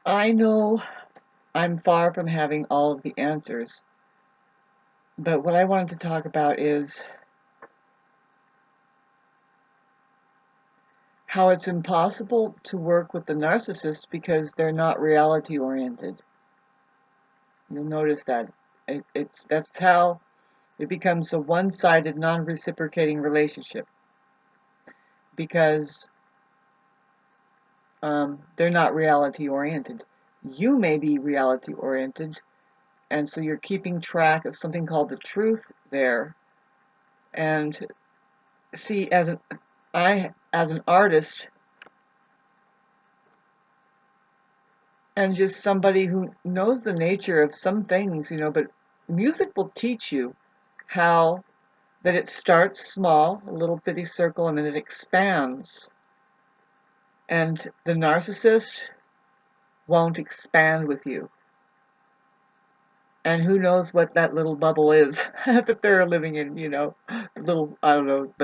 I know I'm far from having all of the answers, but what I wanted to talk about is how it's impossible to work with the narcissist because they're not reality oriented. You'll notice that that's how it becomes a one-sided, non-reciprocating relationship because they're not reality oriented. You may be reality oriented, and so you're keeping track of something called the truth there. And see, as an artist and just somebody who knows the nature of some things, but music will teach you how that it starts small, a little bitty circle, and then it expands. And the narcissist won't expand with you. And who knows what that little bubble is that they're living in, little, I don't know,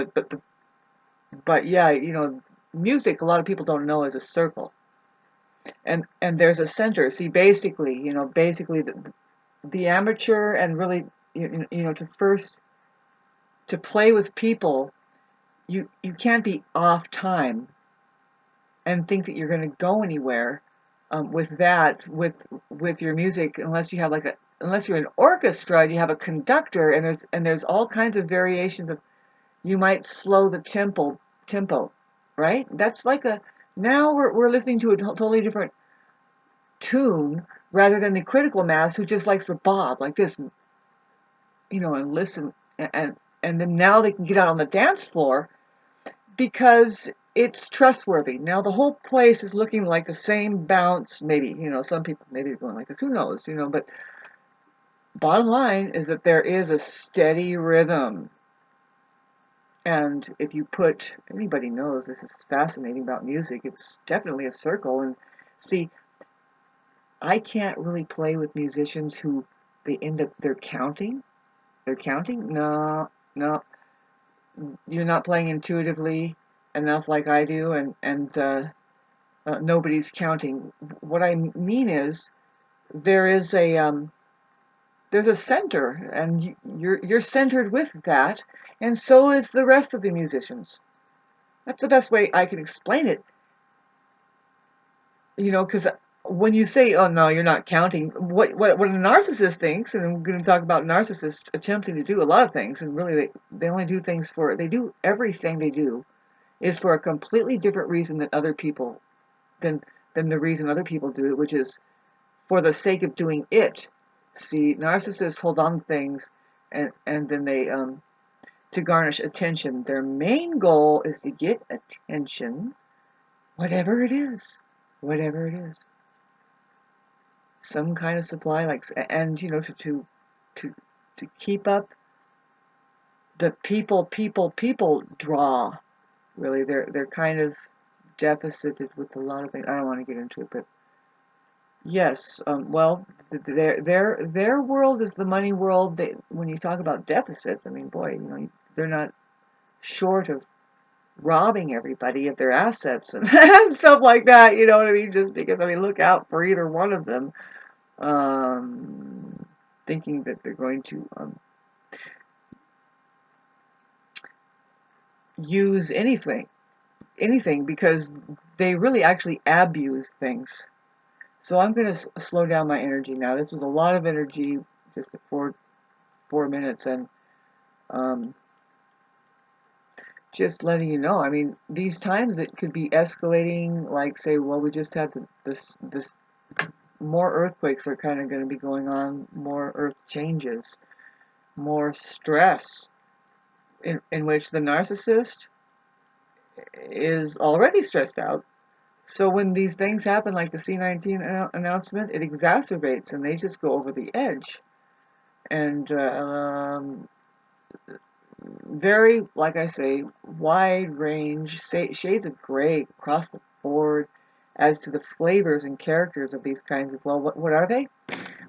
but yeah, music, a lot of people don't know, is a circle. And there's a center. See, basically the amateur and really, to play with people, you can't be off time and think that you're going to go anywhere with your music unless you have unless you're an orchestra and you have a conductor, and there's all kinds of variations of, you might slow the tempo, right? That's like a, now we're listening to a totally different tune rather than the critical mass who just likes to bob like this, and listen, and and then now they can get out on the dance floor because it's trustworthy. Now the whole place is looking like the same bounce. Maybe, some people maybe are going like this. Who knows? But bottom line is that there is a steady rhythm. And if you put, anybody knows this is fascinating about music, it's definitely a circle. And see, I can't really play with musicians who they're counting. They're counting? No, no. You're not playing intuitively enough like I do, and nobody's counting. What I mean is there is there's a center, and you're centered with that, and so is the rest of the musicians. That's the best way I can explain it. Because when you say, "Oh no, you're not counting," what a narcissist thinks, and I'm going to talk about narcissists attempting to do a lot of things, and really they only do things they do everything they do is for a completely different reason than the reason other people do it, which is for the sake of doing it. See, narcissists hold on to things, and then they to garnish attention. Their main goal is to get attention, whatever it is, whatever it is. Some kind of supply, and to to keep up the people draw. Really, they're kind of deficited with a lot of things. I don't want to get into it, but yes, well, their world is the money world. When you talk about deficits, I mean, boy, they're not short of robbing everybody of their assets and, and stuff like that. You know what I mean? Just because, I mean, look out for either one of them, um, thinking that they're going to use anything, because they really actually abuse things. So I'm going to slow down my energy now. This was a lot of energy, just 4 minutes, and um, just letting you know. I mean, these times it could be escalating. Like, say, well, we just had this more earthquakes are kind of going to be going on, more earth changes, more stress, in which the narcissist is already stressed out. So when these things happen, like the C-19 announcement, it exacerbates, and they just go over the edge. And very, like I say, wide range, shades of gray across the board as to the flavors and characters of these kinds of, well, what are they?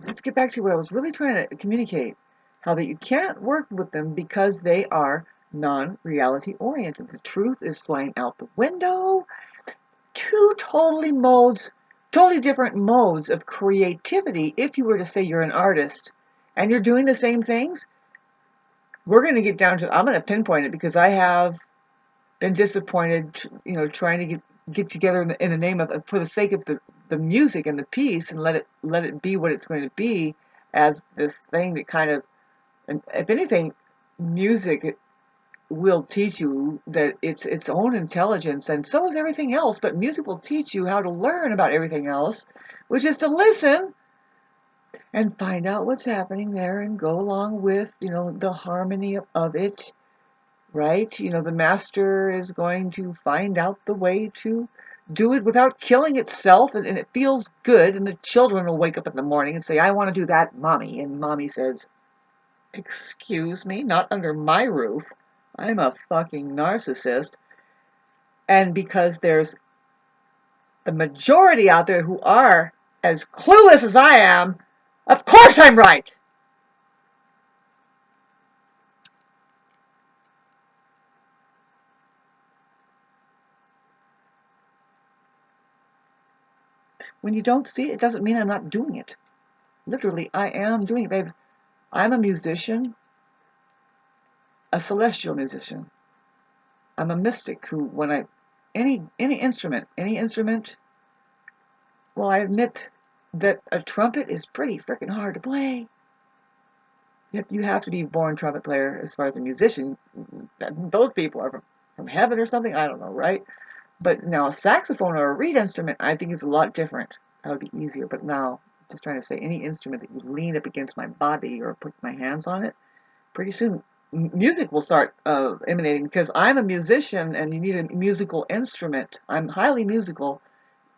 Let's get back to what I was really trying to communicate. How that you can't work with them because they are non-reality oriented. The truth is flying out the window. Two totally modes totally different modes of creativity. If you were to say you're an artist and you're doing the same things, we're going to get down to, I'm going to pinpoint it because I have been disappointed, trying to get together in the name of, for the sake of the music and the piece, and let it be what it's going to be, as this thing that kind of, and if anything, music will teach you that it's its own intelligence, and so is everything else. But music will teach you how to learn about everything else, which is to listen and find out what's happening there and go along with, the harmony of it, right? The master is going to find out the way to do it without killing itself, and it feels good. And the children will wake up in the morning and say, I want to do that, Mommy. And Mommy says, excuse me, not under my roof. I'm a fucking narcissist. And because there's the majority out there who are as clueless as I am, of course I'm right. When you don't see it, it doesn't mean I'm not doing it. Literally, I am doing it, babe. I'm a musician, a celestial musician. I'm a mystic who, when any instrument, well, I admit that a trumpet is pretty freaking hard to play. Yet you have to be a born trumpet player as far as a musician. Those people are from heaven or something. I don't know, right? But now a saxophone or a reed instrument, I think is a lot different. That would be easier. But now, just trying to say, any instrument that you lean up against my body or put my hands on it, pretty soon music will start emanating, because I'm a musician and you need a musical instrument. I'm highly musical.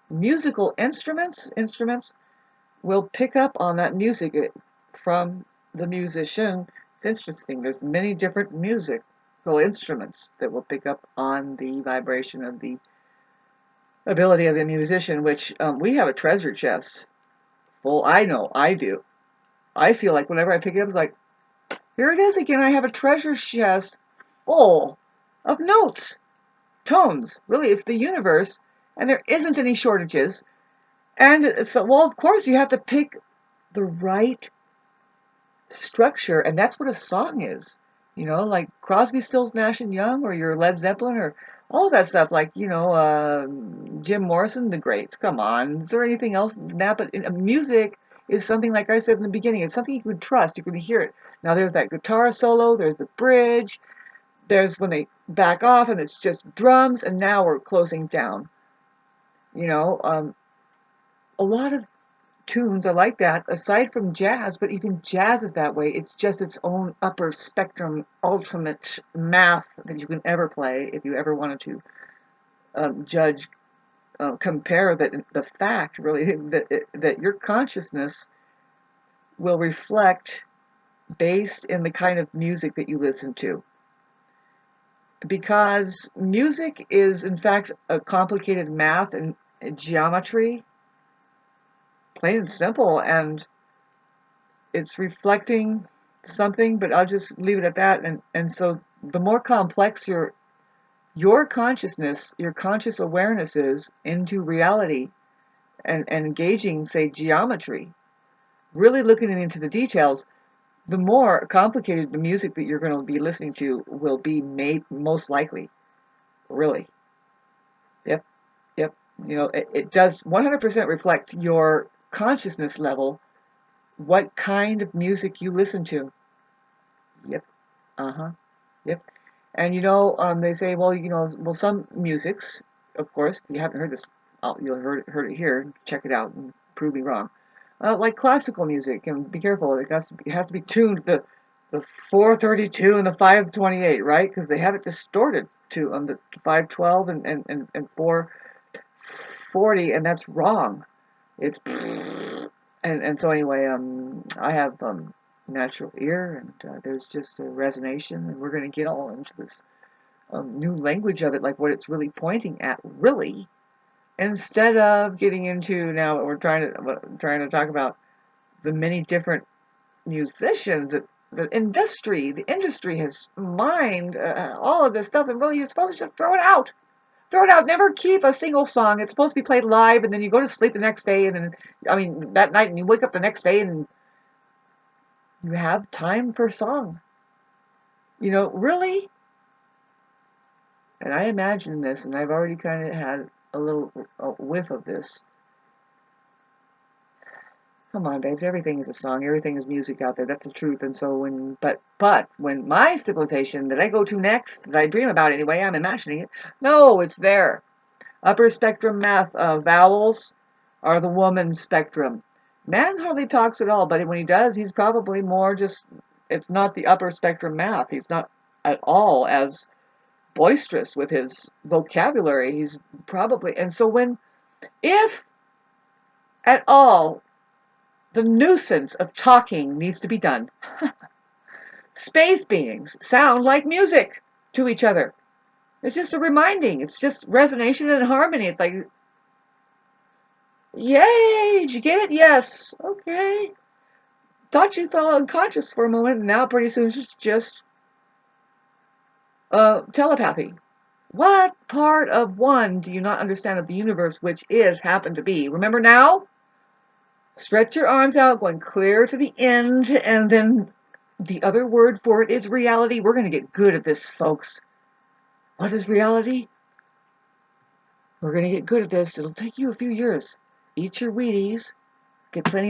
Musical instruments will pick up on that music from the musician. It's interesting. There's many different musical instruments that will pick up on the vibration of the ability of the musician, which we have a treasure chest full. I know, I do. I feel like whenever I pick it up, it's like, here it is again. I have a treasure chest full of notes, tones. Really, it's the universe, and there isn't any shortages. And so, well, of course, you have to pick the right structure, and that's what a song is. Like Crosby, Stills, Nash and Young, or your Led Zeppelin, or all of that stuff. Like Jim Morrison, the greats. Come on, is there anything else than that? But music is something, like I said in the beginning, it's something you can trust. You can hear it. Now there's that guitar solo. There's the bridge. There's when they back off, and it's just drums. And now we're closing down. A lot of tunes are like that, aside from jazz, but even jazz is that way. It's just its own upper spectrum, ultimate math that you can ever play if you ever wanted to judge, compare the fact, really, that your consciousness will reflect based in the kind of music that you listen to. Because music is, in fact, a complicated math and geometry, plain and simple, and it's reflecting something, but I'll just leave it at that. And so the more complex your consciousness, your conscious awareness is into reality, and engaging, say, geometry, really looking into the details, the more complicated the music that you're going to be listening to will be made, most likely. Really. Yep. Yep. It does 100% reflect your consciousness level, what kind of music you listen to. Yep. Uh-huh. Yep. And they say, well, some musics, of course, if you haven't heard this, you'll heard it here. Check it out and prove me wrong. Like classical music, and be careful. It has to be tuned to the 432 and the 528, right? Because they have it distorted to on the 512 and 440, and that's wrong. It's and so anyway, I have natural ear, and there's just a resonation, and we're going to get all into this new language of it, like what it's really pointing at, really, instead of getting into now what we're trying to talk about, the many different musicians that the industry has mined all of this stuff, and really you're supposed to just throw it out. Throw it out. Never keep a single song. It's supposed to be played live, and then you go to sleep the next day, and then, I mean, that night, and you wake up the next day, and you have time for a song. You know, really? And I imagine this, and I've already kind of had a little whiff of this. Come on, babes, everything is a song, everything is music out there. That's the truth. And so but when my civilization that I go to next, that I dream about anyway, I'm imagining it. No, it's there. Upper spectrum math vowels are the woman spectrum. Man hardly talks at all, but when he does, he's probably more just, it's not the upper spectrum math. He's not at all as boisterous with his vocabulary. He's probably, and so if at all, the nuisance of talking needs to be done, space beings sound like music to each other. It's just a reminding. It's just resonation and harmony. It's like, yay! Did you get it? Yes. Okay. Thought you fell unconscious for a moment, and now pretty soon it's just telepathy. What part of one do you not understand of the universe which is happened to be? Remember now? Stretch your arms out, going clear to the end, and then the other word for it is reality. We're going to get good at this, folks. What is reality? We're going to get good at this. It'll take you a few years. Eat your Wheaties. Get plenty of